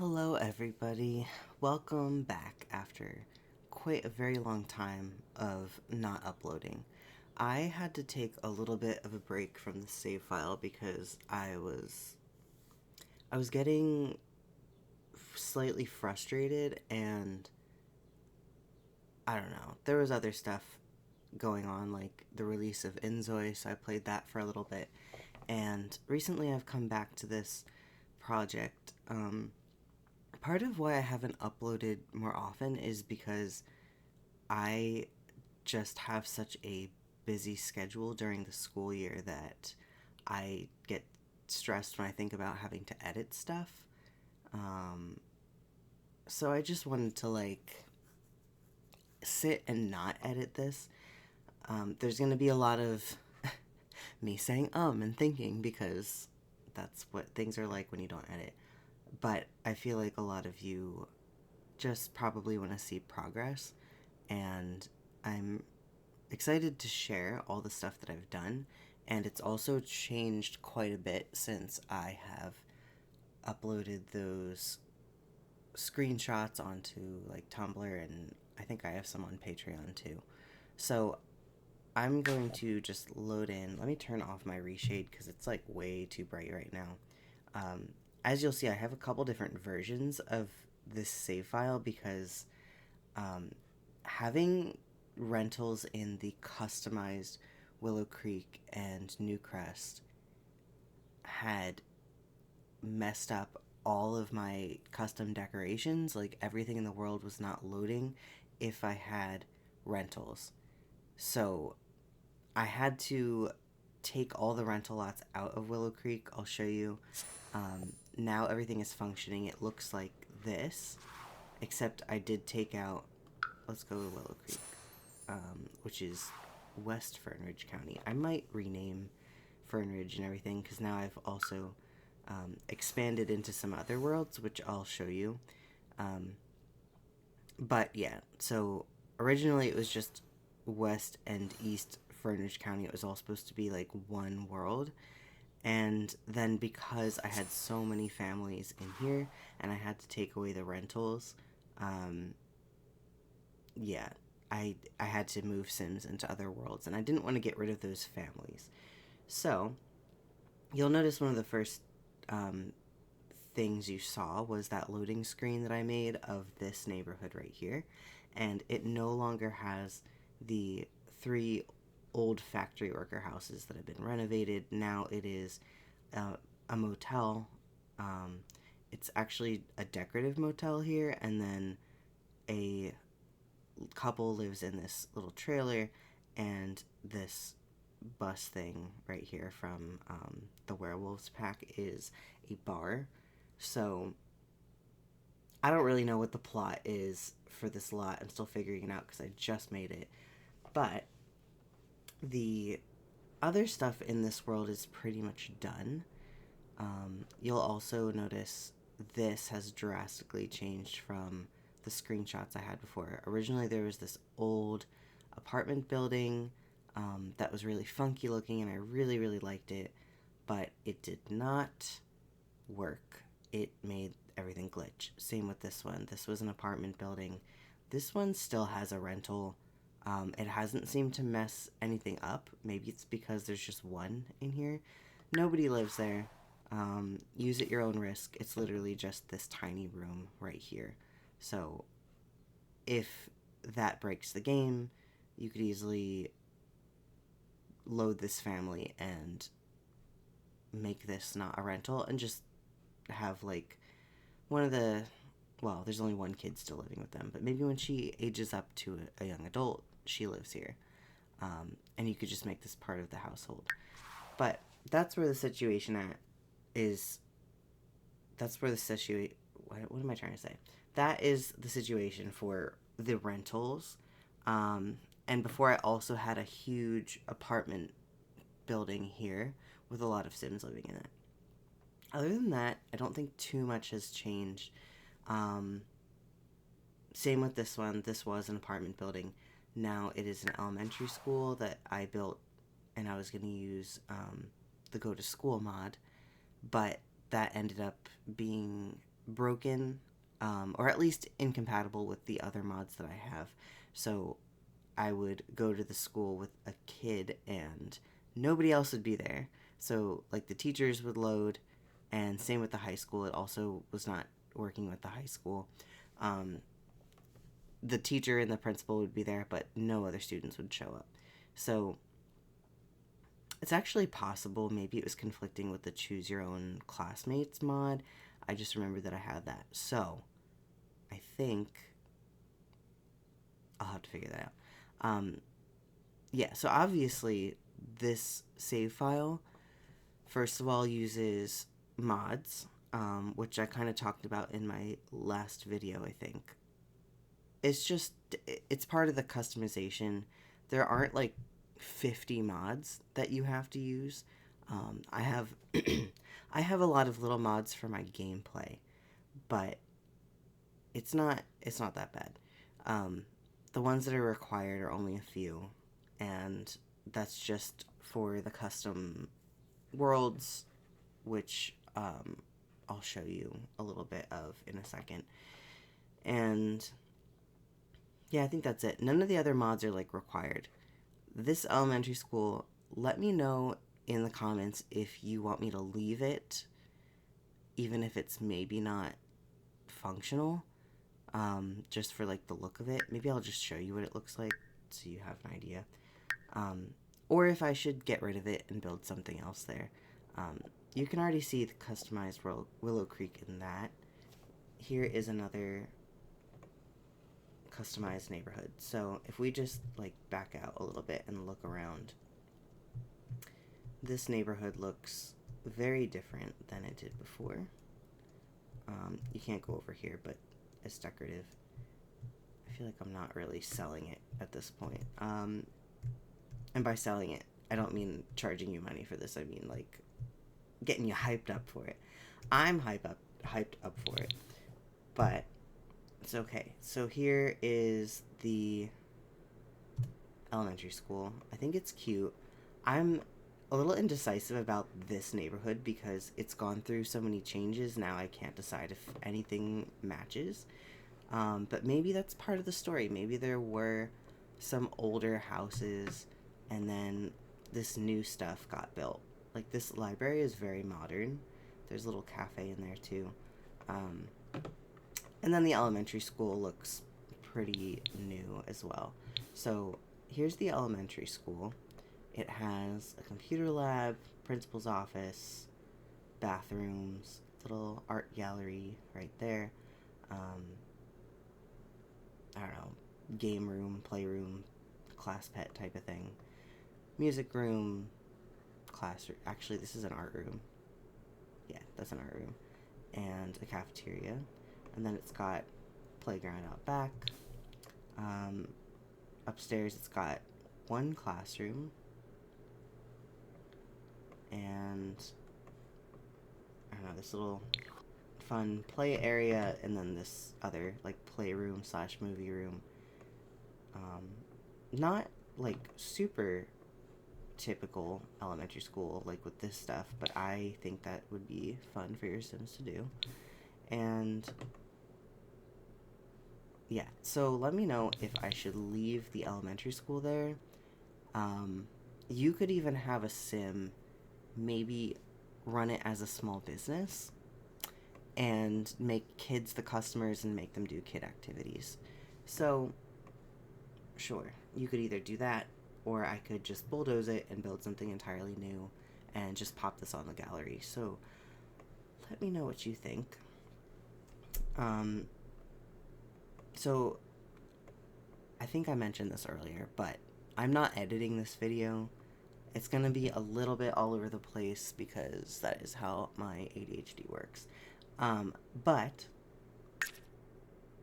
Hello, everybody. Welcome back after quite a very long time of not uploading. I had to take a little bit of a break from the save file because I was getting slightly frustrated, and I don't know. There was other stuff going on, like the release of Inzoi, so I played that for a little bit. And recently I've come back to this project. Part of why I haven't uploaded more often is because I just have such a busy schedule during the school year that I get stressed when I think about having to edit stuff. Um, so I just wanted to sit and not edit this. There's going to be a lot of me saying and thinking because that's what things are like when you don't edit. But I feel like a lot of you just probably want to see progress, and I'm excited to share all the stuff that I've done. And it's also changed quite a bit since I have uploaded those screenshots onto like Tumblr, and I think I have some on Patreon too. So I'm going to just load in. Let me turn off my reshade because it's like way too bright right now. Um, as you'll see, I have a couple different versions of this save file because having rentals in the customized Willow Creek and New Crest had messed up all of my custom decorations. Like, everything in the world was not loading if I had rentals. So I had to take all the rental lots out of Willow Creek. I'll show you. Now everything is functioning. It looks like this, except I did take out, let's go to Willow Creek, which is West Fernridge County. I might rename Fernridge and everything because now I've also expanded into some other worlds, which I'll show you. But yeah, so originally it was just West and East Fernridge County. It was all supposed to be like one world. And then because I had so many families in here and I had to take away the rentals, yeah, I had to move Sims into other worlds, and I didn't want to get rid of those families. So you'll notice one of the first things you saw was that loading screen that I made of this neighborhood right here, and it no longer has the 3 old factory worker houses that have been renovated. Now it is a motel. It's actually a decorative motel here, and then a couple lives in this little trailer, and this bus thing right here from the Werewolves pack is a bar. So I don't really know what the plot is for this lot. I'm still figuring it out because I just made it. But the other stuff in this world is pretty much done. You'll also notice this has drastically changed from the screenshots I had before. Originally there was this old apartment building that was really funky looking, and I really, really liked it, but it did not work. It made everything glitch. Same with this one. This was an apartment building. This one still has a rental. It hasn't seemed to mess anything up. Maybe it's because there's just one in here. Nobody lives there. Use at your own risk. It's literally just this tiny room right here. So if that breaks the game, you could easily load this family and make this not a rental and just have like one of the, well, there's only one kid still living with them, but maybe when she ages up to a young adult, she lives here. And you could just make this part of the household. But that's where the situation is. That's where the situation, what am I trying to say? That is the situation for the rentals. And before, I also had a huge apartment building here with a lot of Sims living in it. Other than that, I don't think too much has changed. Same with this one. This was an apartment building. Now it is an elementary school that I built, and I was going to use the Go to School mod, but that ended up being broken, or at least incompatible with the other mods that I have. So I would go to the school with a kid and nobody else would be there. So, like, the teachers would load, and same with the high school. It also was not working with the high school. Um, the teacher and the principal would be there, but no other students would show up. So, it's actually possible maybe it was conflicting with the Choose Your Own Classmates mod. I just remember that I had that. So, I think I'll have to figure that out. Yeah, so obviously this save file, first of all, uses mods, which I kind of talked about in my last video, I think. It's part of the customization. There aren't like 50 mods that you have to use. I have I have a lot of little mods for my gameplay, but it's not that bad. The ones that are required are only a few, and that's just for the custom worlds, which I'll show you a little bit of in a second. And yeah, I think that's it. None of the other mods are like required. This elementary school, let me know in the comments if you want me to leave it, even if it's maybe not functional, just for like the look of it. Maybe I'll just show you what it looks like so you have an idea. Or if I should get rid of it and build something else there. You can already see the customized Willow Creek in that. Here is another customized neighborhood. So if we just like back out a little bit and look around, this neighborhood looks very different than it did before. You can't go over here, but it's decorative. I feel like I'm not really selling it at this point. And by selling it, I don't mean charging you money for this. I mean like getting you hyped up for it. I'm hyped up for it, but it's okay. So here is the elementary school. I think it's cute. I'm a little indecisive about this neighborhood because it's gone through so many changes. Now I can't decide if anything matches. But maybe that's part of the story. Maybe there were some older houses and then this new stuff got built. Like, this library is very modern. There's a little cafe in there too. And then the elementary school looks pretty new as well. So here's the elementary school. It has a computer lab, principal's office, bathrooms, little art gallery right there. I don't know, game room, playroom, class pet type of thing. Music room, classroom. Actually, this is an art room. Yeah, that's an art room. And a cafeteria. And then it's got playground out back. Upstairs, it's got one classroom. And I don't know, this little fun play area, and then this other like playroom / movie room. Not like super typical elementary school like with this stuff, but I think that would be fun for your Sims to do. And yeah, so let me know if I should leave the elementary school there. You could even have a Sim maybe run it as a small business and make kids the customers and make them do kid activities. So sure, you could either do that, or I could just bulldoze it and build something entirely new and just pop this on the gallery. So let me know what you think. So I think I mentioned this earlier, but I'm not editing this video. It's going to be a little bit all over the place because that is how my ADHD works. But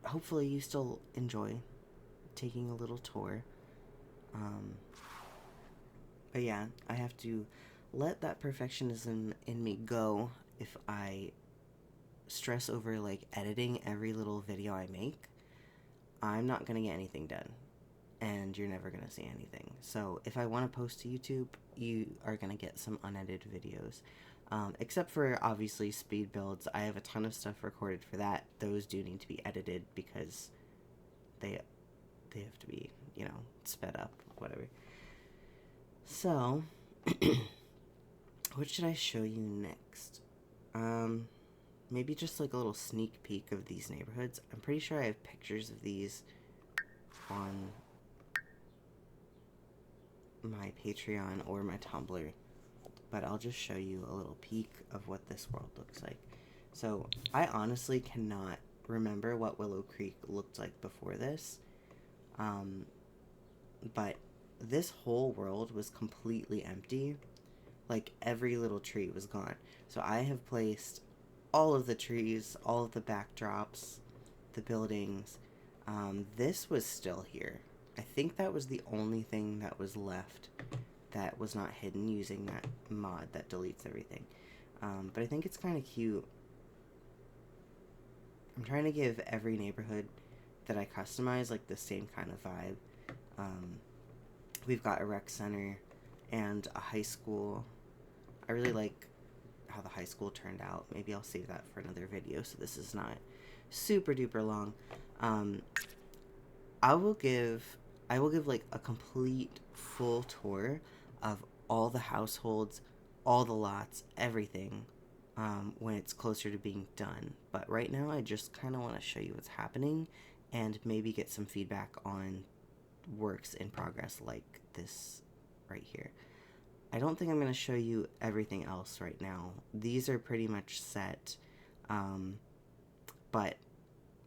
hopefully you still enjoy taking a little tour. But yeah, I have to let that perfectionism in me go if I stress over like editing every little video I make. I'm not going to get anything done, and you're never going to see anything. So if I want to post to YouTube, you are going to get some unedited videos. Except for, obviously, speed builds. I have a ton of stuff recorded for that. Those do need to be edited because they have to be, sped up, whatever. So, what should I show you next? Maybe just like a little sneak peek of these neighborhoods. I'm pretty sure I have pictures of these on my Patreon or my Tumblr, but I'll just show you a little peek of what this world looks like. So, I honestly cannot remember what Willow Creek looked like before this, but this whole world was completely empty. Like, every little tree was gone. So I have placed all of the trees, all of the backdrops, the buildings. This was still here. I think that was the only thing that was left that was not hidden using that mod that deletes everything. But I think it's kind of cute. I'm trying to give every neighborhood that I customize like the same kind of vibe. We've got a rec center and a high school. I really like how the high school turned out. Maybe I'll save that for another video so this is not super duper long. I will give like a complete full tour of all the households, all the lots, everything, when it's closer to being done. But right now I just kind of want to show you what's happening and maybe get some feedback on works in progress like this right here. I don't think I'm going to show you everything else right now. These are pretty much set, but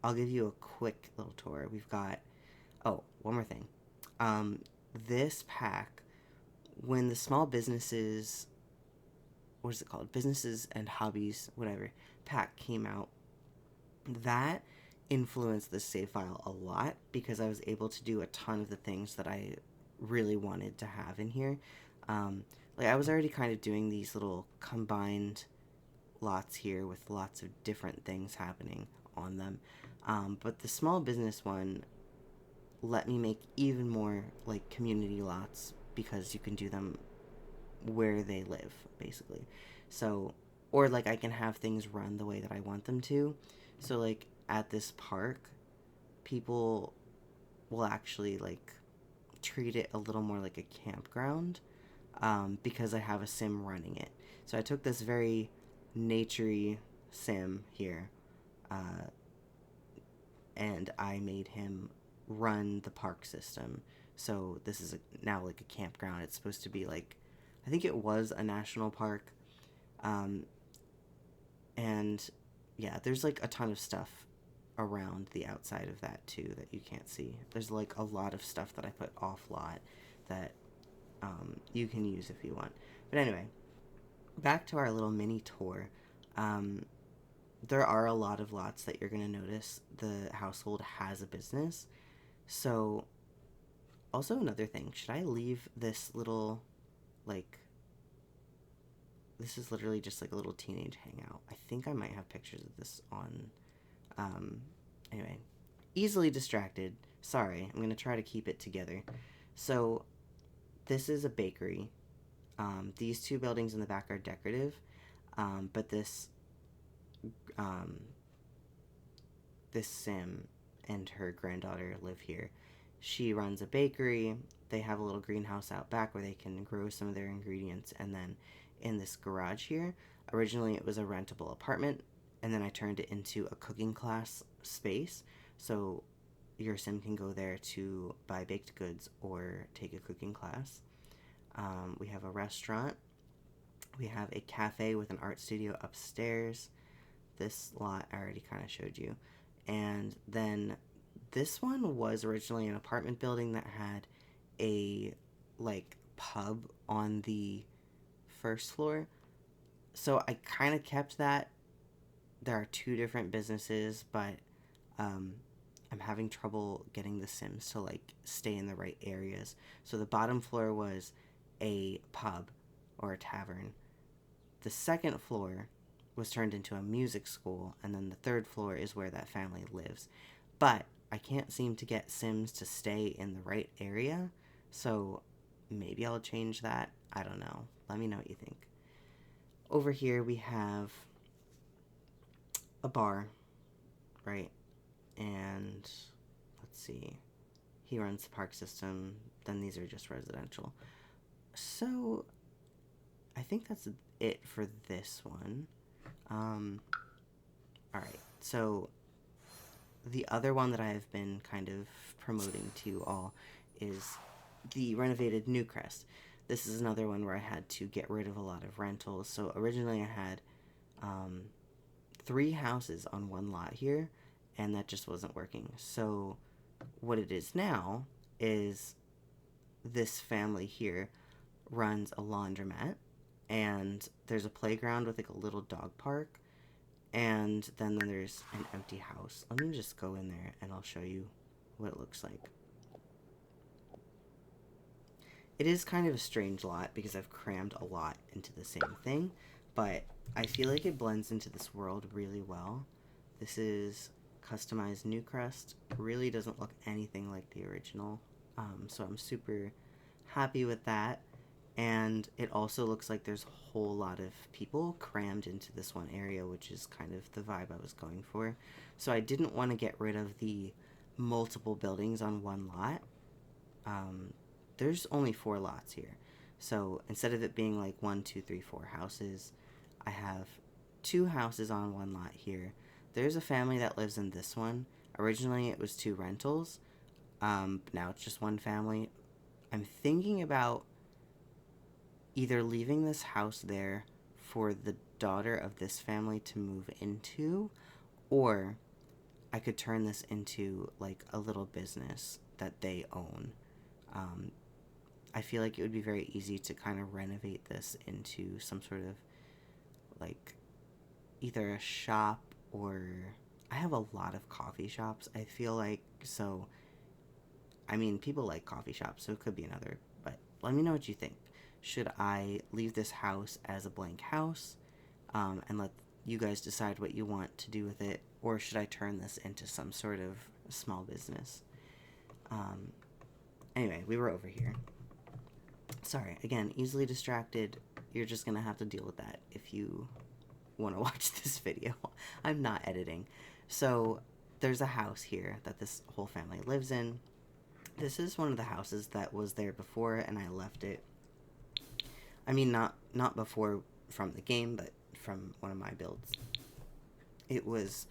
I'll give you a quick little tour. We've got, oh, one more thing. This pack, when the small businesses, what is it called? Businesses and Hobbies, whatever, pack came out, that influenced the save file a lot because I was able to do a ton of the things that I really wanted to have in here. Like, I was already kind of doing these little combined lots here with lots of different things happening on them. But the small business one let me make even more, like, community lots because you can do them where they live, basically. So, or, like, I can have things run the way that I want them to. So, like, at this park, people will actually, like, treat it a little more like a campground. Because I have a sim running it. So I took this very naturey sim here, and I made him run the park system. So this is now like a campground. It's supposed to be like, I think it was a national park, and yeah, there's like a ton of stuff around the outside of that too that you can't see. There's like a lot of stuff that I put off lot that you can use if you want. But anyway, back to our little mini tour. There are a lot of lots that you're going to notice the household has a business. So, also another thing, should I leave this little, like, this is literally just like a little teenage hangout. I think I might have pictures of this on, anyway, easily distracted. Sorry, I'm going to try to keep it together. So, this is a bakery. These two buildings in the back are decorative, but this sim and her granddaughter live here. She runs a bakery. They have a little greenhouse out back where they can grow some of their ingredients, and then in this garage here, originally it was a rentable apartment, and then I turned it into a cooking class space, so your sim can go there to buy baked goods or take a cooking class. We have a restaurant. We have a cafe with an art studio upstairs. This lot I already kind of showed you. And then this one was originally an apartment building that had a, like, pub on the first floor. So I kind of kept that. There are two different businesses, but I'm having trouble getting the Sims to, like, stay in the right areas. So the bottom floor was a pub or a tavern. The second floor was turned into a music school, and then the third floor is where that family lives. But I can't seem to get Sims to stay in the right area, so maybe I'll change that. I don't know. Let me know what you think. Over here we have a bar, right? And let's see, he runs the park system. Then these are just residential. So I think that's it for this one. Alright, so the other one that I have been kind of promoting to you all is the renovated new Crest. This is another one where I had to get rid of a lot of rentals. So originally I had 3 houses on one lot here, and that just wasn't working. So what it is now is this family here runs a laundromat, and there's a playground with like a little dog park, and then there's an empty house. Let me just go in there and I'll show you what it looks like. It is kind of a strange lot because I've crammed a lot into the same thing, but I feel like it blends into this world really well. This is customized new Crest. Really doesn't look anything like the original, so I'm super happy with that. And it also looks like there's a whole lot of people crammed into this one area, which is kind of the vibe I was going for. So I didn't want to get rid of the multiple buildings on one lot. There's only 4 lots here. So instead of it being like 1, 2, 3, 4 houses, I have 2 houses on one lot here. There's a family that lives in this one. Originally it was 2 rentals. Now it's just 1 family. I'm thinking about either leaving this house there for the daughter of this family to move into, or I could turn this into like a little business that they own. I feel like it would be very easy to kind of renovate this into some sort of like either a shop, or I have a lot of coffee shops, I feel like, so I mean, people like coffee shops, so it could be another, but let me know what you think. Should I leave this house as a blank house and let you guys decide what you want to do with it, or should I turn this into some sort of small business? Anyway, we were over here. Sorry, again, easily distracted. You're just gonna have to deal with that if you want to watch this video. I'm not editing. So there's a house here that this whole family lives in. This is one of the houses that was there before, and I left it. I mean, not before from the game, but from one of my builds. It was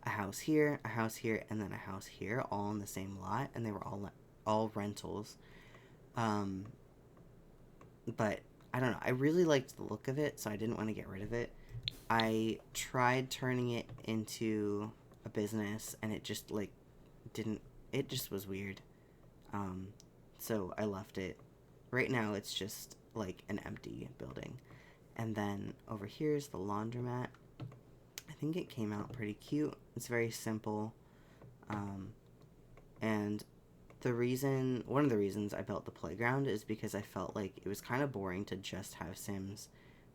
a house here, and then a house here, all in the same lot, and they were all rentals. But I don't know. I really liked the look of it, so I didn't want to get rid of it. I tried turning it into a business, and it just like didn't. It just was weird. So I left it. Right now, it's just like an empty building. And then over here is the laundromat. I think it came out pretty cute. It's very simple. And one of the reasons I built the playground is because I felt like it was kind of boring to just have Sims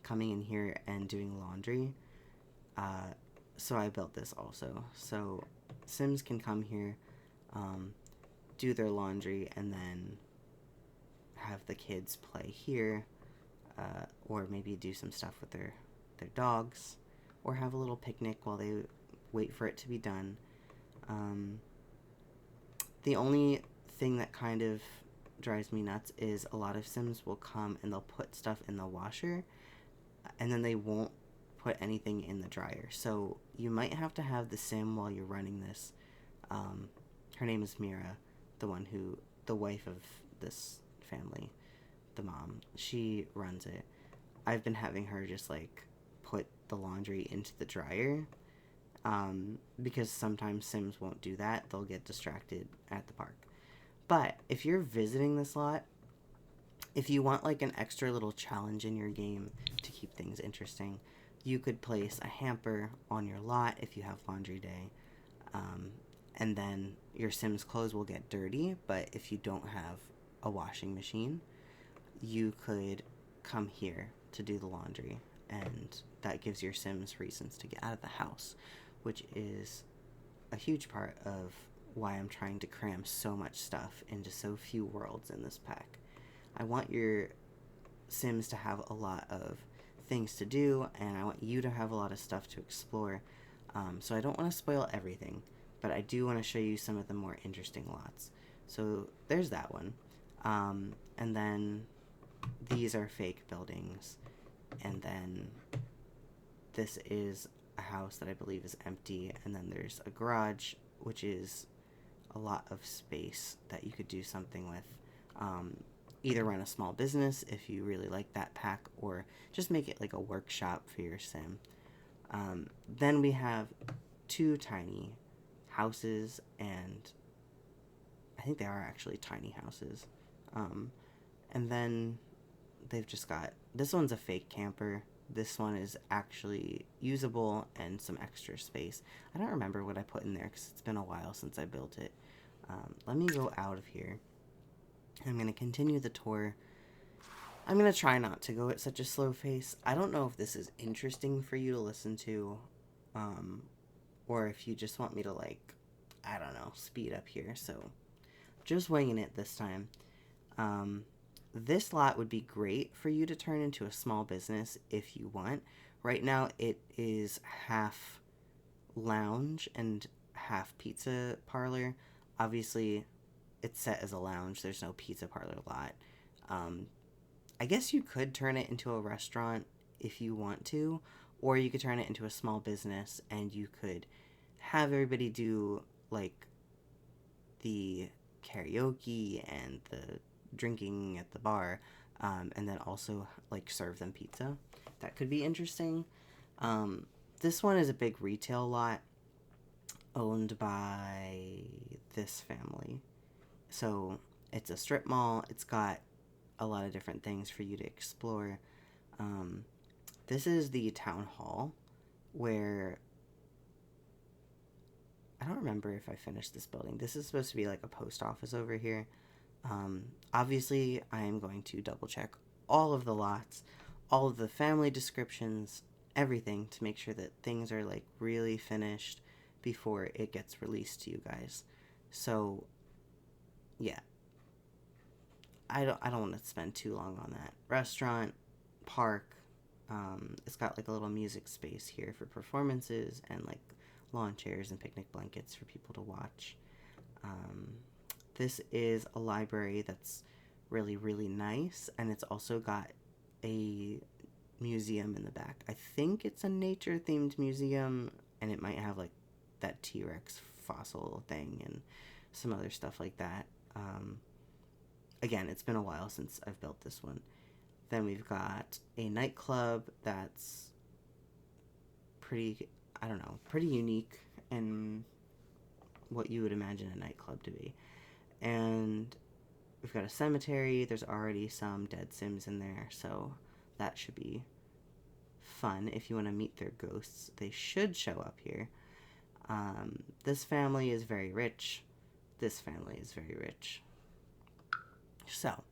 coming in here and doing laundry. So I built this also. So Sims can come here, do their laundry, and then have the kids play here, or maybe do some stuff with their dogs, or have a little picnic while they wait for it to be done. The only thing that kind of drives me nuts is a lot of Sims will come and they'll put stuff in the washer, and then they won't put anything in the dryer. So you might have to have the Sim while you're running this. Her name is Mira, the wife of this family, the mom. She runs it. I've been having her just like put the laundry into the dryer, because sometimes Sims won't do that. They'll get distracted at the park. But if you're visiting this lot, if you want like an extra little challenge in your game to keep things interesting, you could place a hamper on your lot if you have laundry day, and then your Sims clothes will get dirty. But if you don't have a washing machine, you could come here to do the laundry, and that gives your Sims reasons to get out of the house, which is a huge part of why I'm trying to cram so much stuff into so few worlds in this pack. I want your Sims to have a lot of things to do, and I want you to have a lot of stuff to explore. So I don't want to spoil everything, but I do want to show you some of the more interesting lots. So there's that one. And then these are fake buildings. And then this is a house that I believe is empty. And then there's a garage, which is a lot of space that you could do something with. Either run a small business if you really like that pack, or just make it like a workshop for your sim. Then we have two tiny houses, and I think they are actually tiny houses. And then they've just got, this one's a fake camper. This one is actually usable and some extra space. I don't remember what I put in there because it's been a while since I built it. Let me go out of here. I'm going to continue the tour. I'm going to try not to go at such a slow pace. I don't know if this is interesting for you to listen to, or if you just want me to, like, I don't know, speed up here. So, just winging it this time. This lot would be great for you to turn into a small business if you want. Right now, it is half lounge and half pizza parlor. Obviously, it's set as a lounge. There's no pizza parlor lot. I guess you could turn it into a restaurant if you want to, or you could turn it into a small business and you could have everybody do, like, the karaoke and the drinking at the bar, and then also, like, serve them pizza. That could be interesting. This one is a big retail lot owned by this family. So it's a strip mall. It's got a lot of different things for you to explore. This is the town hall, where I don't remember if I finished this building. This is supposed to be like a post office over here. Obviously, I am going to double check all of the lots, all of the family descriptions, everything, to make sure that things are, like, really finished before it gets released to you guys. So yeah, I don't want to spend too long on that. Restaurant, park, it's got, like, a little music space here for performances, and, like, lawn chairs and picnic blankets for people to watch. This is a library that's really, really nice, and it's also got a museum in the back. I think it's a nature-themed museum, and it might have, like, that T-Rex fossil thing and some other stuff like that. Again, it's been a while since I've built this one. Then we've got a nightclub that's pretty, I don't know, pretty unique and what you would imagine a nightclub to be. And we've got a cemetery. There's already some dead Sims in there, so that should be fun. If you want to meet their ghosts, they should show up here. This family is very rich. This family is very rich. So,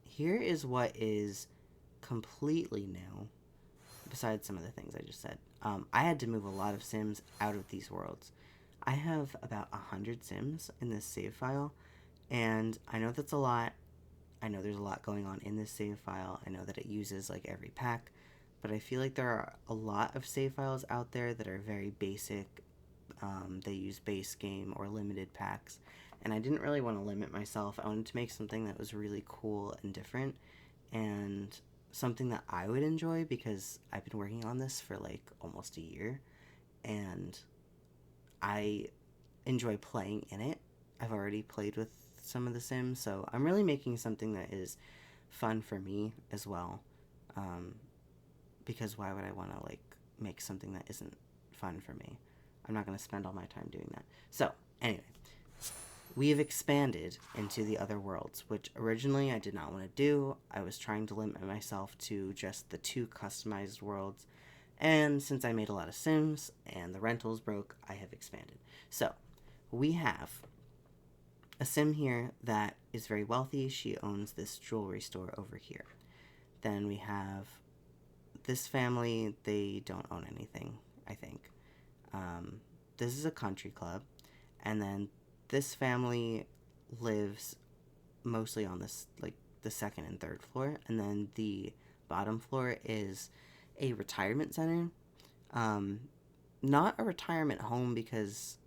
here is what is completely new, besides some of the things I just said. I had to move a lot of Sims out of these worlds. I have about 100 Sims in this save file, and I know that's a lot. I know there's a lot going on in this save file. I know that it uses, like, every pack, but I feel like there are a lot of save files out there that are very basic. They use base game or limited packs, and I didn't really want to limit myself. I wanted to make something that was really cool and different, and something that I would enjoy, because I've been working on this for, like, almost a year, and I enjoy playing in it. I've already played with some of the Sims, so I'm really making something that is fun for me as well, because why would I want to, like, make something that isn't fun for me? I'm not going to spend all my time doing that. So, anyway, we have expanded into the other worlds, which originally I did not want to do. I was trying to limit myself to just the 2 customized worlds, and since I made a lot of Sims and the rentals broke, I have expanded. So, we have a Sim here that is very wealthy. She owns this jewelry store over here. Then we have this family. They don't own anything, I think. This is a country club, and then this family lives mostly on this, like, the 2nd and 3rd floor, and then the bottom floor is a retirement center. Not a retirement home, because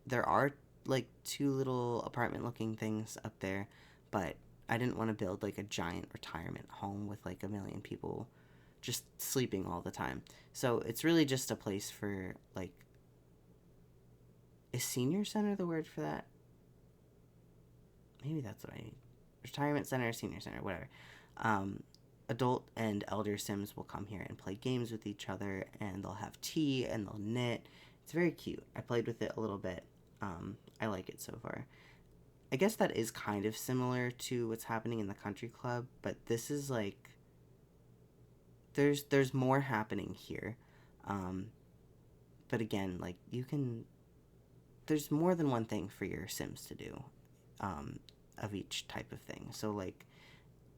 there are like 2 little apartment looking things up there, but I didn't want to build like a giant retirement home with like a million people just sleeping all the time. So it's really just a place for like, is senior center the word for that? Maybe that's what I need. Retirement center, senior center, whatever. Adult and elder Sims will come here and play games with each other, and they'll have tea and they'll knit. It's very cute. I played with it a little bit. I like it so far. I guess that is kind of similar to what's happening in the country club, but this is like, there's more happening here. But again, like, there's more than one thing for your Sims to do, of each type of thing. So like,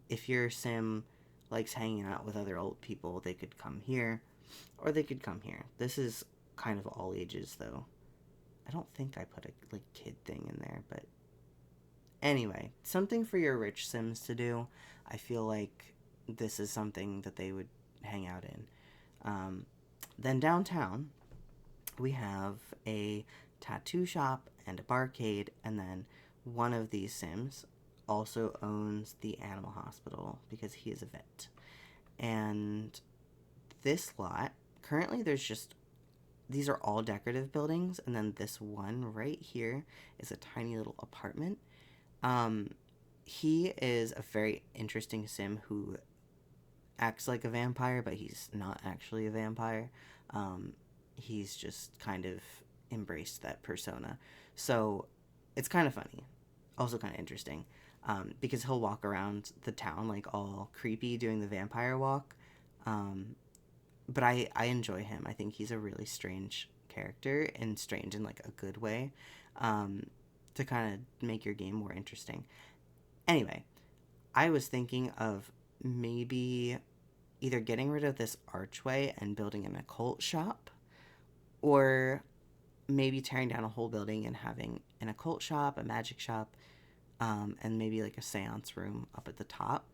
if your Sim likes hanging out with other old people, they could come here, or they could come here. This is kind of all ages, though. I don't think I put a like kid thing in there, but anyway, something for your rich Sims to do. I feel like this is something that they would hang out in. Then downtown, we have a tattoo shop and a barcade, and then one of these Sims also owns the animal hospital because he is a vet. And this lot, currently these are all decorative buildings, and then this one right here is a tiny little apartment. He is a very interesting Sim who acts like a vampire, but he's not actually a vampire. He's just kind of embraced that persona. So it's kind of funny, also kind of interesting, because he'll walk around the town like all creepy doing the vampire walk. But I enjoy him. I think he's a really strange character, and strange in like a good way, to kind of make your game more interesting. Anyway, I was thinking of maybe either getting rid of this archway and building an occult shop, or maybe tearing down a whole building and having an occult shop, a magic shop, and maybe like a seance room up at the top.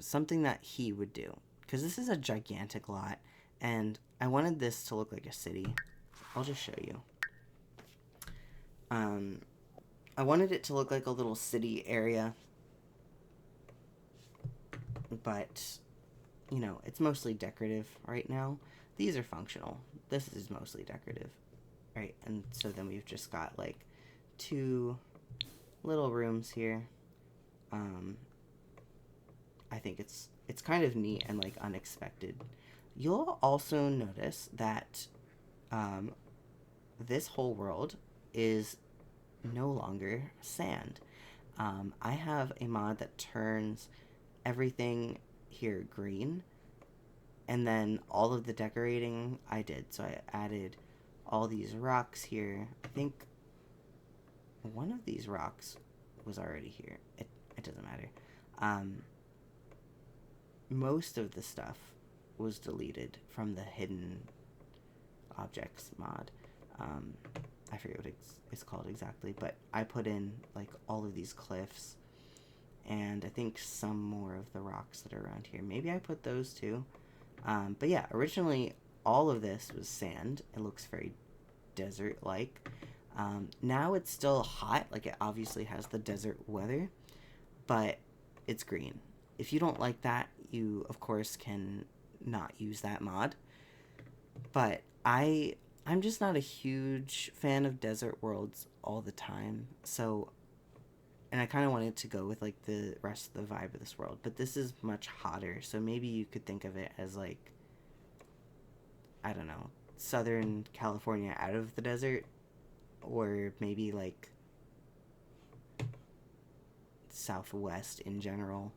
Something that he would do, because this is a gigantic lot, and I wanted this to look like a city. I'll just show you. I wanted it to look like a little city area, but, you know, it's mostly decorative right now. These are functional. This is mostly decorative, right? And so then we've just got, like, 2 little rooms here. I think it's kind of neat and, like, unexpected. You'll also notice that this whole world is no longer sand. I have a mod that turns everything here green, and then all of the decorating I did. So I added all these rocks here. I think one of these rocks was already here. It doesn't matter. Most of the stuff was deleted from the hidden objects mod. I forget what it's called exactly, but I put in like all of these cliffs, and I think some more of the rocks that are around here. Maybe I put those too. But yeah, originally all of this was sand. It looks very desert-like. Now it's still hot, like it obviously has the desert weather, but it's green. If you don't like that, you of course can not use that mod. But I'm just not a huge fan of desert worlds all the time. So, and I kind of wanted to go with like the rest of the vibe of this world, but this is much hotter. So maybe you could think of it as like, I don't know, Southern California out of the desert, or maybe like Southwest in general,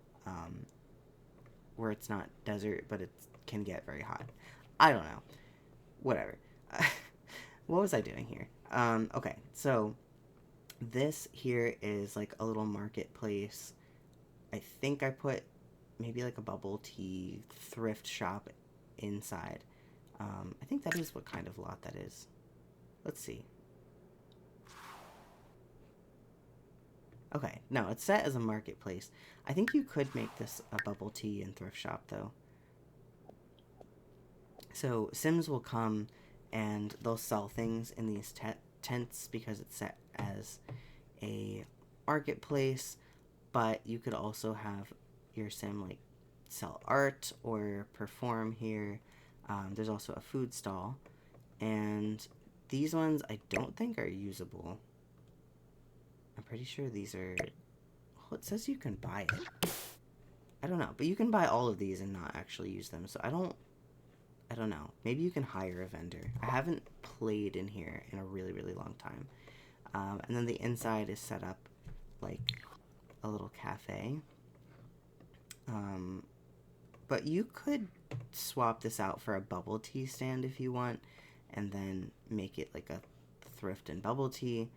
where it's not desert, but it can get very hot. I don't know. Whatever. What was I doing here? Okay, so this here is like a little marketplace. I think I put maybe like a bubble tea thrift shop inside. I think that is what kind of lot that is. Let's see. Okay, no, it's set as a marketplace. I think you could make this a bubble tea and thrift shop, though. So Sims will come and they'll sell things in these tents because it's set as a marketplace, but you could also have your Sim like sell art or perform here. There's also a food stall, and these ones I don't think are usable. I'm pretty sure these are... Well, it says you can buy it. I don't know, but you can buy all of these and not actually use them, so I don't know. Maybe you can hire a vendor. I haven't played in here in a really, really long time. And then the inside is set up like a little cafe. But you could swap this out for a bubble tea stand if you want, and then make it like a thrift and bubble tea.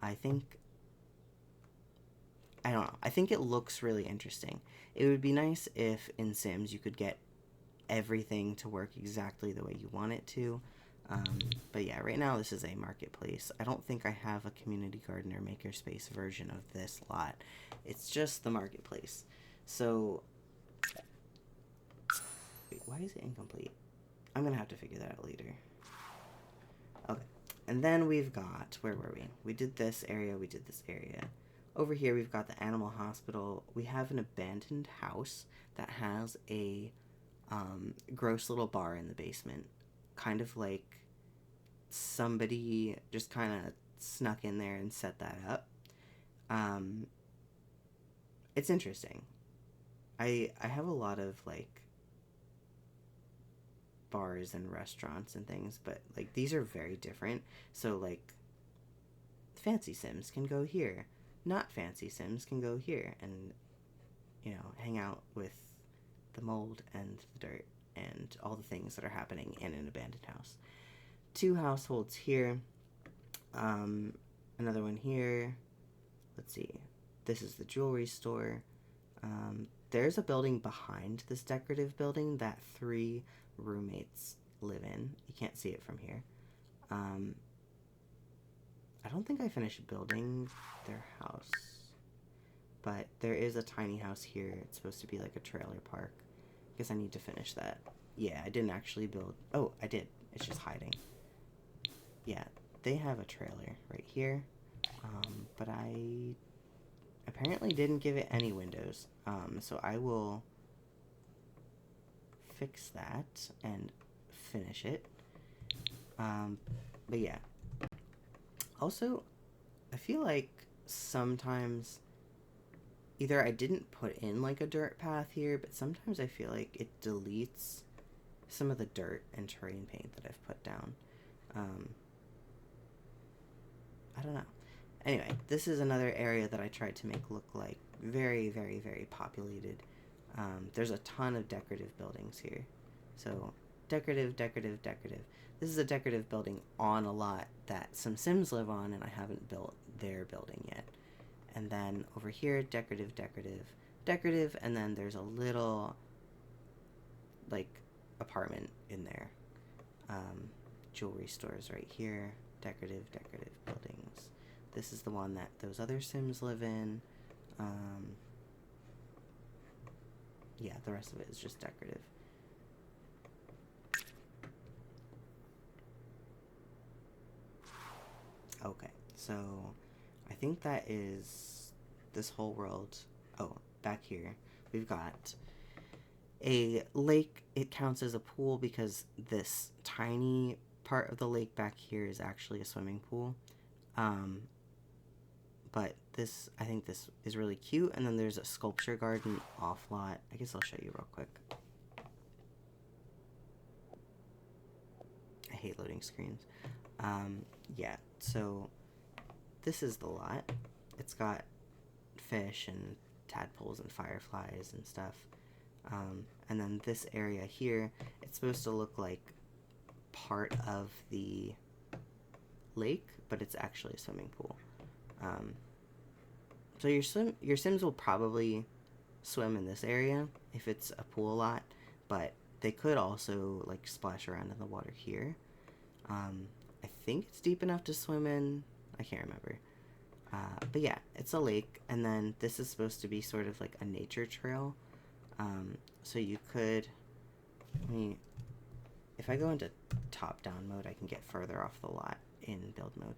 I don't know. I think it looks really interesting. It would be nice if in Sims you could get everything to work exactly the way you want it to. But yeah, right now this is a marketplace. I don't think I have a community garden or makerspace version of this lot. It's just the marketplace. So, wait, why is it incomplete? I'm gonna have to figure that out later. Okay, and then we've got, where were we? We did this area, we did this area. Over here we've got the animal hospital. We have an abandoned house that has a gross little bar in the basement. Kind of like somebody just kind of snuck in there and set that up. It's interesting. I have a lot of like bars and restaurants and things, but like these are very different. So like fancy Sims can go here. Not fancy Sims can go here and, you know, hang out with the mold and the dirt and all the things that are happening in an abandoned house. 2 households here. Another one here. Let's see. This is the jewelry store. There's a building behind this decorative building that 3 roommates live in. You can't see it from here. I don't think I finished building their house, but there is a tiny house here. It's supposed to be like a trailer park. I guess I need to finish that. Yeah, I didn't actually build... Oh, I did. It's just hiding. Yeah, they have a trailer right here, but I apparently didn't give it any windows, so I will fix that and finish it. But yeah. Also, I feel like sometimes either I didn't put in like a dirt path here, but sometimes I feel like it deletes some of the dirt and terrain paint that I've put down. I don't know. Anyway, this is another area that I tried to make look like very, very, very populated. There's a ton of decorative buildings here. So, decorative, decorative, decorative. This is a decorative building on a lot that some Sims live on, and I haven't built their building yet. And then over here, decorative, decorative, decorative, and then there's a little, like, apartment in there. Jewelry stores right here. Decorative, decorative buildings. This is the one that those other Sims live in. Yeah, the rest of it is just decorative. Okay, so I think that is this whole world. Oh, back here we've got a lake. It counts as a pool because this tiny part of the lake back here is actually a swimming pool. But this, I think this is really cute. And then there's a sculpture garden off lot. I guess I'll show you real quick. I hate loading screens. Yeah, so this is the lot. It's got fish and tadpoles and fireflies and stuff. And then this area here, it's supposed to look like part of the lake, but it's actually a swimming pool. So your Sims will probably swim in this area if it's a pool lot, but they could also like splash around in the water here. I think it's deep enough to swim in. I can't remember. But yeah, it's a lake, and then this is supposed to be sort of like a nature trail. So you could, let me if I go into top-down mode, I can get further off the lot in build mode.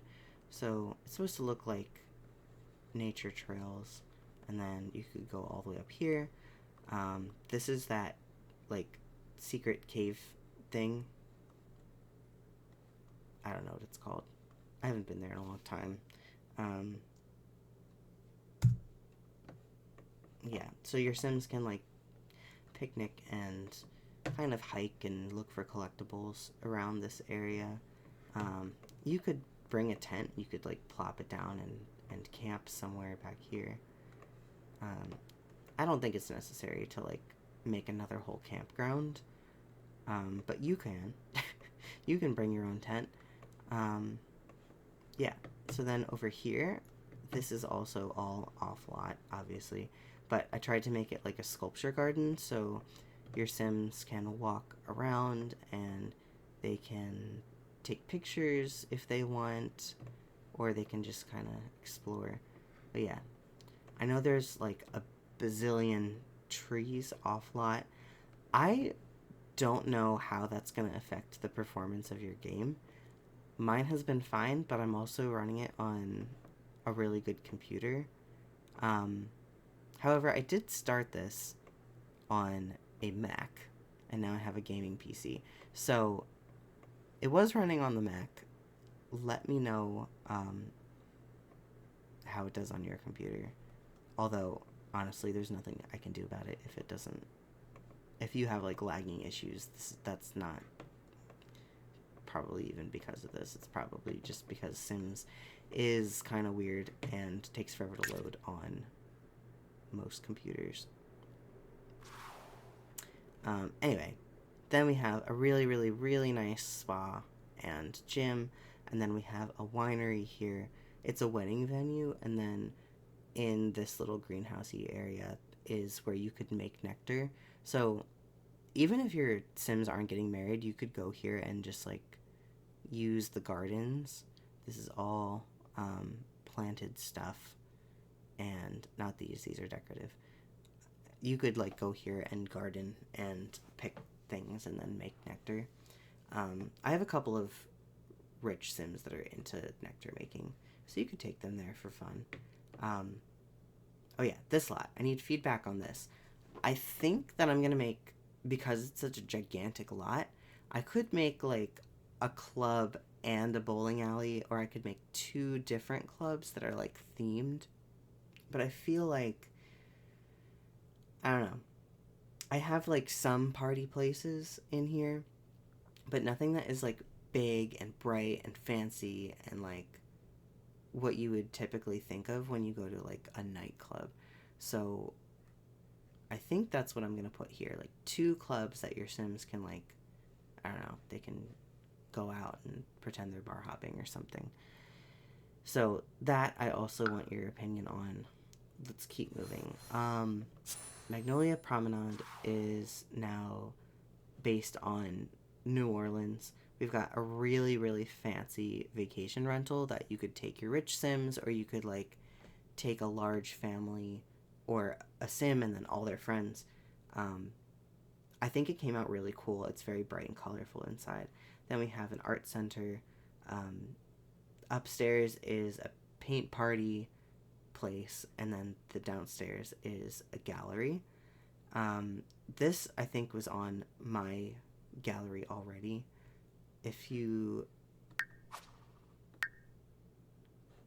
So it's supposed to look like nature trails, and then you could go all the way up here. This is that, like, secret cave thing. I don't know what it's called. I haven't been there in a long time. Yeah, so your Sims can, like, picnic and kind of hike and look for collectibles around this area. You could bring a tent. You could, like, plop it down and camp somewhere back here. I don't think it's necessary to, like, make another whole campground, but you can. You can bring your own tent. Yeah, so then over here, this is also all off-lot, obviously, but I tried to make it like a sculpture garden, so your Sims can walk around and they can take pictures if they want, or they can just kind of explore. But yeah, I know there's like a bazillion trees off-lot. I don't know how that's going to affect the performance of your game. Mine has been fine, but I'm also running it on a really good computer. However, I did start this on a Mac, and now I have a gaming PC. So, it was running on the Mac. Let me know how it does on your computer. Although, honestly, there's nothing I can do about it if it doesn't... If you have, like, lagging issues, that's not probably even because of this. It's probably just because Sims is kind of weird and takes forever to load on most computers. Anyway, then we have a really, really, really nice spa and gym, and then we have a winery here. It's a wedding venue, and then in this little greenhousey area is where you could make nectar. So even if your Sims aren't getting married, you could go here and just, like, use the gardens. This is all planted stuff, and not these are decorative. You could, like, go here and garden and pick things and then make nectar. I have a couple of rich Sims that are into nectar making, so you could take them there for fun. Oh yeah, this lot. I need feedback on this. I think that I'm gonna make, because it's such a gigantic lot, I could make, like, a club and a bowling alley, or I could make two different clubs that are, like, themed. But I feel like, I don't know. I have, like, some party places in here, but nothing that is, like, big and bright and fancy and, like, what you would typically think of when you go to, like, a nightclub. So I think that's what I'm gonna put here, like, two clubs that your Sims can, like, I don't know, they can go out and pretend they're bar hopping or something. So that I also want your opinion on. Let's keep moving. Magnolia Promenade is now based on New Orleans. We've got a really, really fancy vacation rental that you could take your rich Sims, or you could, like, take a large family or a Sim and then all their friends. I think it came out really cool. It's very bright and colorful inside. Then we have an art center. Upstairs is a paint party place, and then the downstairs is a gallery. This, I think, was on my gallery already. If you...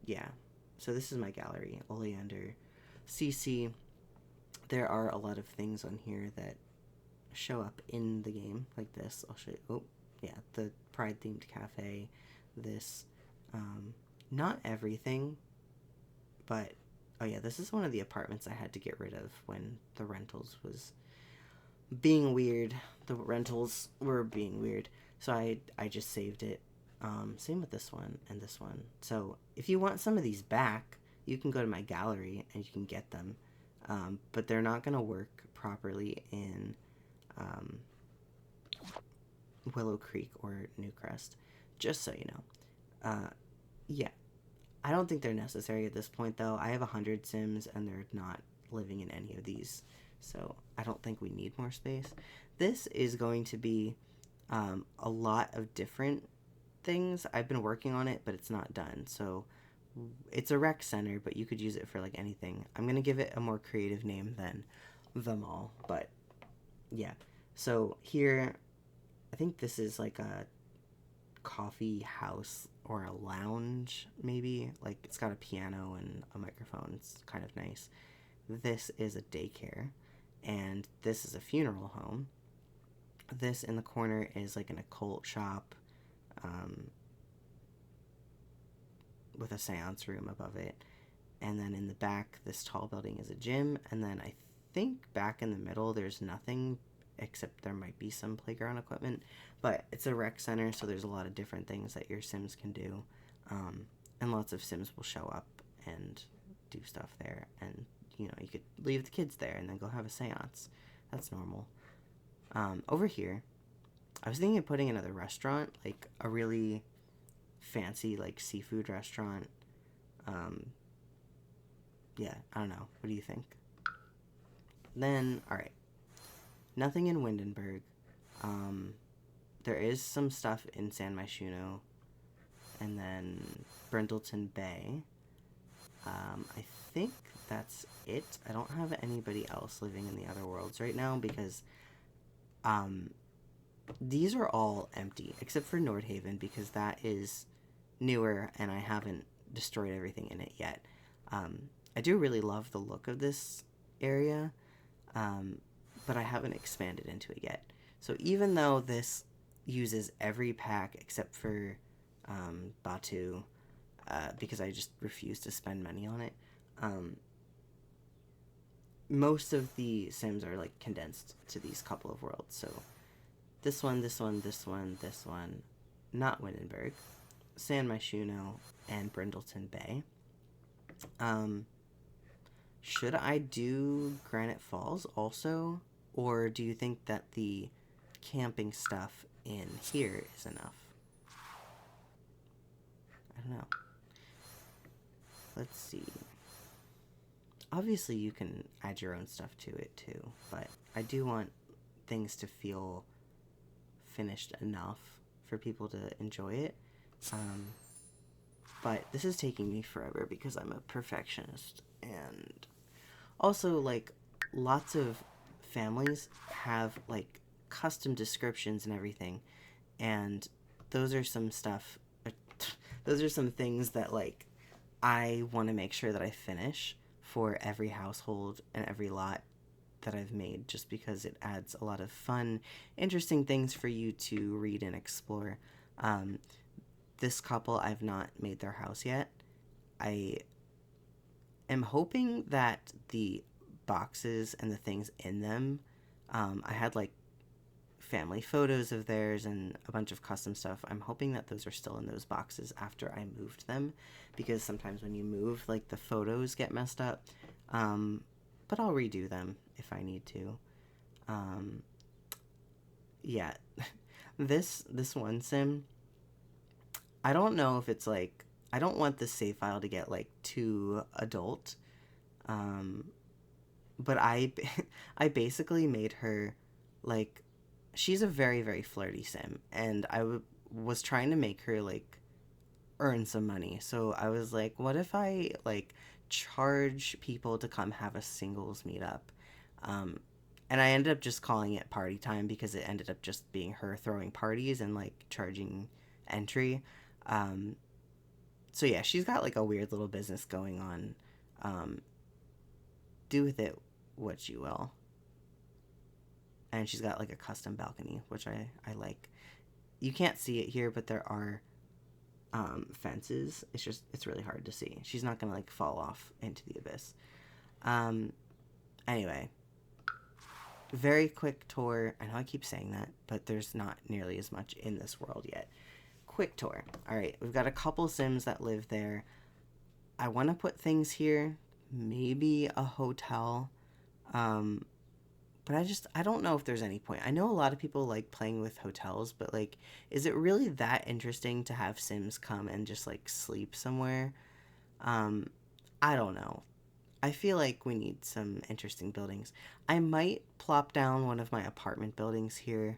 Yeah. So this is my gallery, Oleander, CC. There are a lot of things on here that show up in the game, like this. I'll show you. Oh, yeah, the Pride-themed cafe. This. Not everything, but... Oh, yeah, this is one of the apartments I had to get rid of when the rentals was being weird. The rentals were being weird, so I just saved it. Same with this one and this one. So if you want some of these back, you can go to my gallery and you can get them. But they're not going to work properly in Willow Creek or New Crest, just so you know. Yeah. I don't think they're necessary at this point, though. I have 100 Sims, and they're not living in any of these, so I don't think we need more space. This is going to be a lot of different things. I've been working on it, but it's not done. So it's a rec center, but you could use it for like anything. I'm gonna give it a more creative name than the mall, but yeah. So here, I think this is like a coffee house or a lounge, maybe. Like it's got a piano and a microphone. It's kind of nice. This is a daycare, and this is a funeral home. This in the corner is like an occult shop, um, with a seance room above it. And then in the back, this tall building is a gym. And then I think back in the middle, there's nothing except there might be some playground equipment. But it's a rec center, so there's a lot of different things that your Sims can do. And lots of Sims will show up and do stuff there. And, you know, you could leave the kids there and then go have a seance. That's normal. Over here, I was thinking of putting another restaurant, like a really fancy, like, seafood restaurant. Yeah, I don't know. What do you think? Then, alright. Nothing in Windenburg. There is some stuff in San Myshuno. And then Brindleton Bay. I think that's it. I don't have anybody else living in the other worlds right now because these are all empty except for Nordhaven because that is newer and I haven't destroyed everything in it yet. I do really love the look of this area, but I haven't expanded into it yet. So even though this uses every pack except for Batu, because I just refuse to spend money on it, most of the Sims are like condensed to these couple of worlds. So this one, this one, this one, this one, not Windenburg, San Myshuno, and Brindleton Bay. Should I do Granite Falls also? Or do you think that the camping stuff in here is enough? I don't know. Let's see. Obviously, you can add your own stuff to it too, but I do want things to feel finished enough for people to enjoy it. But this is taking me forever because I'm a perfectionist, and also, like, lots of families have, like, custom descriptions and everything, and those are some stuff, those are some things that, like, I want to make sure that I finish for every household and every lot that I've made, just because it adds a lot of fun, interesting things for you to read and explore. This couple, I've not made their house yet. I am hoping that the boxes and the things in them, I had like family photos of theirs and a bunch of custom stuff. I'm hoping that those are still in those boxes after I moved them, because sometimes when you move, like, the photos get messed up. But I'll redo them if I need to. Yeah, this one sim, I don't know if it's like, I don't want the save file to get like too adult. But I basically made her like, she's a very, very flirty sim, and I was trying to make her like earn some money. So I was like, what if I like charge people to come have a singles meetup? And I ended up just calling it party time because it ended up just being her throwing parties and like charging entry. So yeah, she's got like a weird little business going on. Do with it what you will. And she's got like a custom balcony, which I like. You can't see it here, but there are fences. It's really hard to see. She's not gonna like fall off into the abyss. Anyway, very quick tour. I know I keep saying that, but there's not nearly as much in this world yet. Quick tour. All right, we've got a couple Sims that live there. I want to put things here, maybe a hotel, but I don't know if there's any point. I know a lot of people like playing with hotels, but like, is it really that interesting to have Sims come and just like sleep somewhere? I don't know. I feel like we need some interesting buildings. I might plop down one of my apartment buildings here.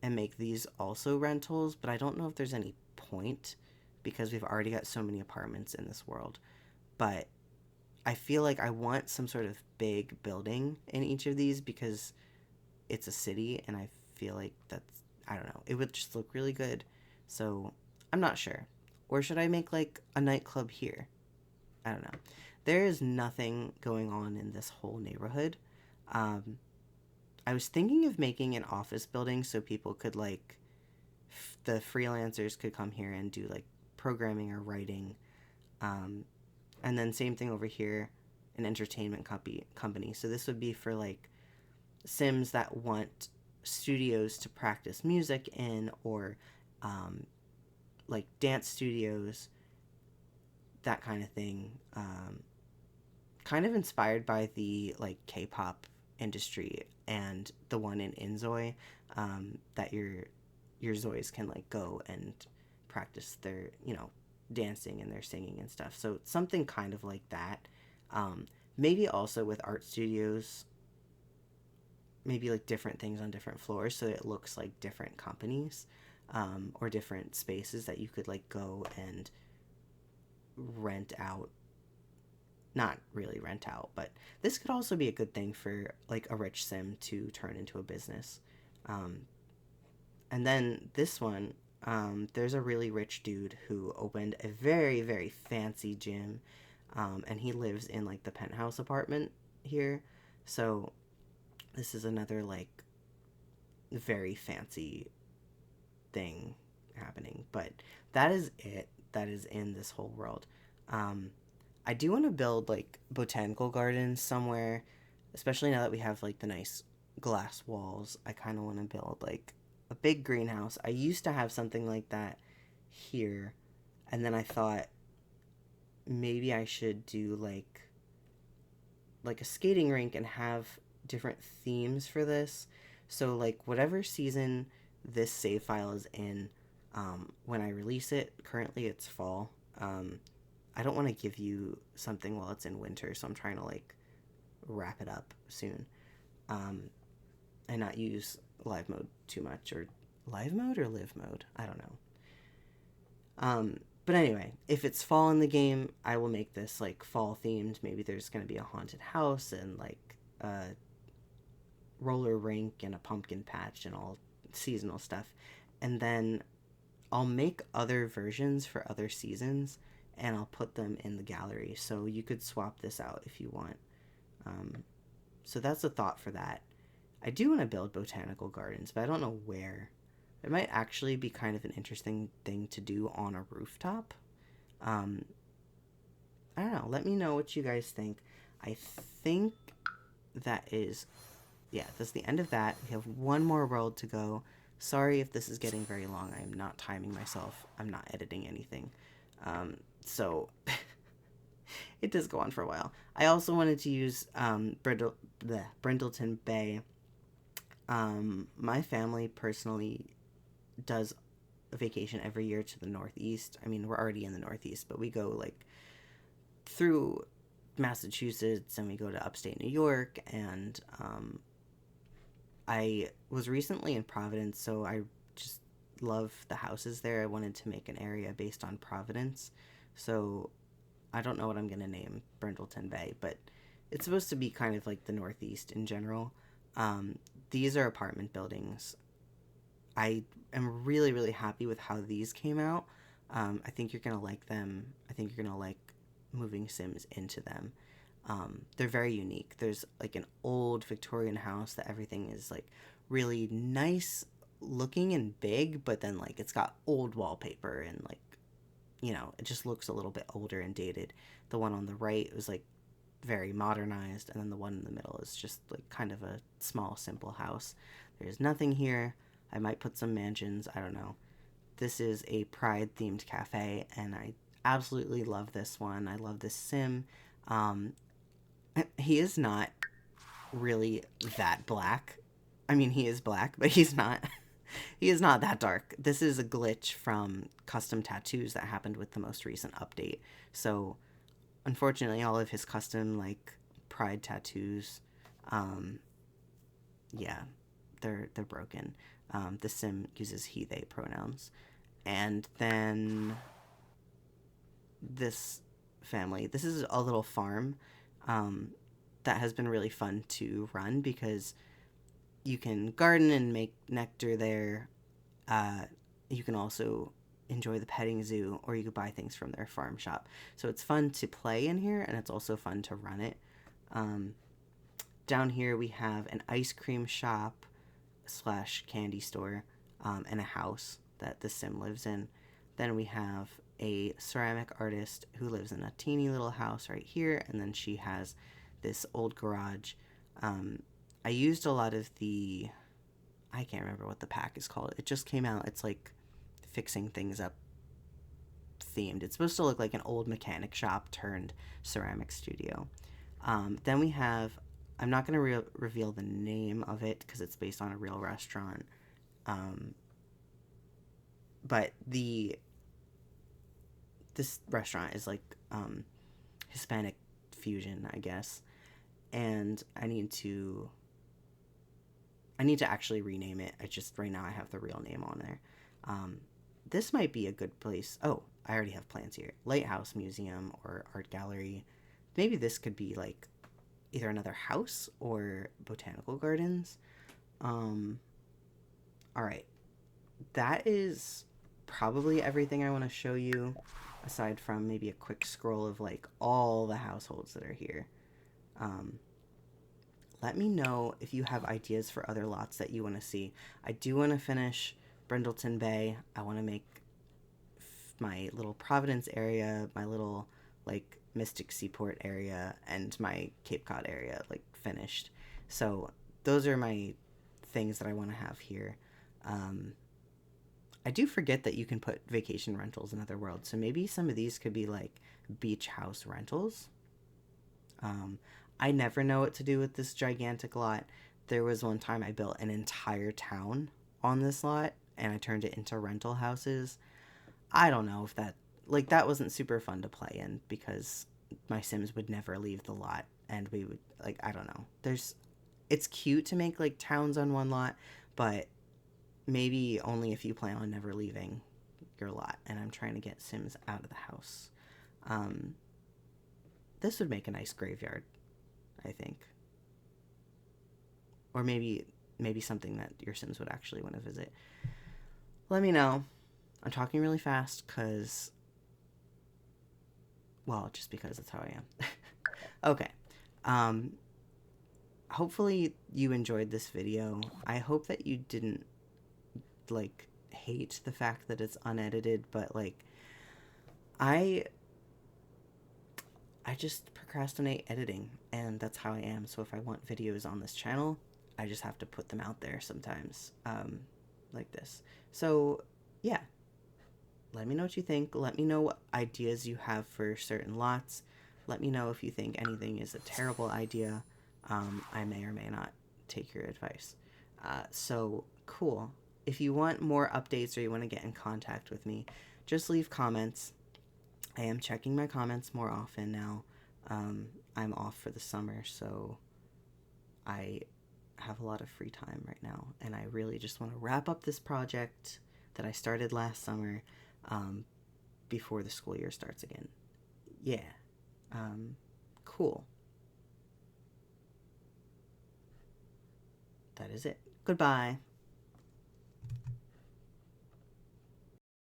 and make these also rentals, but I don't know if there's any point because we've already got so many apartments in this world. But I feel like I want some sort of big building in each of these because it's a city, and I feel like that's, I don't know, it would just look really good. So I'm not sure. Or should I make like a nightclub here? I don't know. There is nothing going on in this whole neighborhood. Um, I was thinking of making an office building so people could like, the freelancers could come here and do like programming or writing. Um, and then same thing over here, an entertainment company. So this would be for like Sims that want studios to practice music in, or um, like dance studios, that kind of thing. Kind of inspired by the like K-pop industry and the one in Inzoi, that your Zoys can like go and practice their, dancing and their singing and stuff. So something kind of like that. Maybe also with art studios, maybe like different things on different floors so it looks like different companies, or different spaces that you could like go and rent out. Not really rent out, but this could also be a good thing for like a rich sim to turn into a business. Um, and then this one, there's a really rich dude who opened a very, very fancy gym, and he lives in like the penthouse apartment here. So this is another like very fancy thing happening. But that is it. That is in this whole world. Um, I do want to build like botanical gardens somewhere, especially now that we have like the nice glass walls. I kind of want to build like a big greenhouse. I used to have something like that here, and then I thought maybe I should do like a skating rink and have different themes for this. So like whatever season this save file is in, when I release it, currently it's fall. I don't want to give you something while it's in winter, so I'm trying to like wrap it up soon, um, and not use live mode too much, or live mode or live mode. I don't know. But anyway, if it's fall in the game, I will make this like fall themed. Maybe there's gonna be a haunted house and like a roller rink and a pumpkin patch and all seasonal stuff, and then I'll make other versions for other seasons, and I'll put them in the gallery. So you could swap this out if you want. So that's a thought for that. I do want to build botanical gardens, but I don't know where. It might actually be kind of an interesting thing to do on a rooftop. Um, I don't know. Let me know what you guys think. I think that is, yeah, that's the end of that. We have one more world to go. Sorry if this is getting very long. I'm not timing myself. I'm not editing anything. So it does go on for a while. I also wanted to use Brindleton Bay. My family personally does a vacation every year to the Northeast. I mean, we're already in the Northeast, but we go like through Massachusetts and we go to upstate New York. And I was recently in Providence, so I just love the houses there. I wanted to make an area based on Providence. So I don't know what I'm going to name Brindleton Bay, but it's supposed to be kind of like the Northeast in general. These are apartment buildings. I am really, really happy with how these came out. I think you're going to like them. I think you're going to like moving Sims into them. They're very unique. There's like an old Victorian house that everything is like really nice looking and big, but then like it's got old wallpaper and like, it just looks a little bit older and dated. The one on the right was like very modernized, and then the one in the middle is just like kind of a small, simple house. There's nothing here. I might put some mansions. I don't know. This is a Pride themed cafe, and I absolutely love this one. I love this sim. He is not really that black. I mean, he is black, but he's not. He is not that dark. This is a glitch from custom tattoos that happened with the most recent update. So, unfortunately, all of his custom like Pride tattoos, yeah, they're broken. The sim uses he, they pronouns. And then this family. This is a little farm that has been really fun to run because you can garden and make nectar there. You can also enjoy the petting zoo, or you could buy things from their farm shop. So it's fun to play in here, and it's also fun to run it. Down here we have an ice cream shop / candy store and a house that the sim lives in. Then we have a ceramic artist who lives in a teeny little house right here, and then she has this old garage. I used a lot of the, I can't remember what the pack is called. It just came out. It's like fixing things up themed. It's supposed to look like an old mechanic shop turned ceramic studio. Then we have, I'm not going to reveal the name of it because it's based on a real restaurant. But this restaurant is like Hispanic fusion, I guess. And I need to actually rename it. Right now I have the real name on there. This might be a good place. Oh, I already have plans here. Lighthouse Museum or Art Gallery. Maybe this could be like either another house or botanical gardens. All right. That is probably everything I want to show you, aside from maybe a quick scroll of like all the households that are here. Let me know if you have ideas for other lots that you want to see. I do want to finish Brindleton Bay. I want to make my little Providence area, my little like Mystic Seaport area, and my Cape Cod area like finished. So those are my things that I want to have here. I do forget that you can put vacation rentals in other worlds, so maybe some of these could be like beach house rentals. I never know what to do with this gigantic lot. There was one time I built an entire town on this lot, and I turned it into rental houses. I don't know if that wasn't super fun to play in because my Sims would never leave the lot, and we would, like, I don't know. It's cute to make, like, towns on one lot, but maybe only if you plan on never leaving your lot, and I'm trying to get Sims out of the house. This would make a nice graveyard, I think. Or maybe something that your Sims would actually want to visit. Let me know. I'm talking really fast because, well, just because that's how I am. Okay. Hopefully you enjoyed this video. I hope that you didn't, like, hate the fact that it's unedited, but, like, I just procrastinate editing, and that's how I am. So if I want videos on this channel, I just have to put them out there sometimes, like this. So, yeah. Let me know what you think. Let me know what ideas you have for certain lots. Let me know if you think anything is a terrible idea. I may or may not take your advice. So, cool. If you want more updates or you want to get in contact with me, just leave comments. I am checking my comments more often now. I'm off for the summer, so I have a lot of free time right now, and I really just want to wrap up this project that I started last summer before the school year starts again. Yeah. Cool. That is it. Goodbye.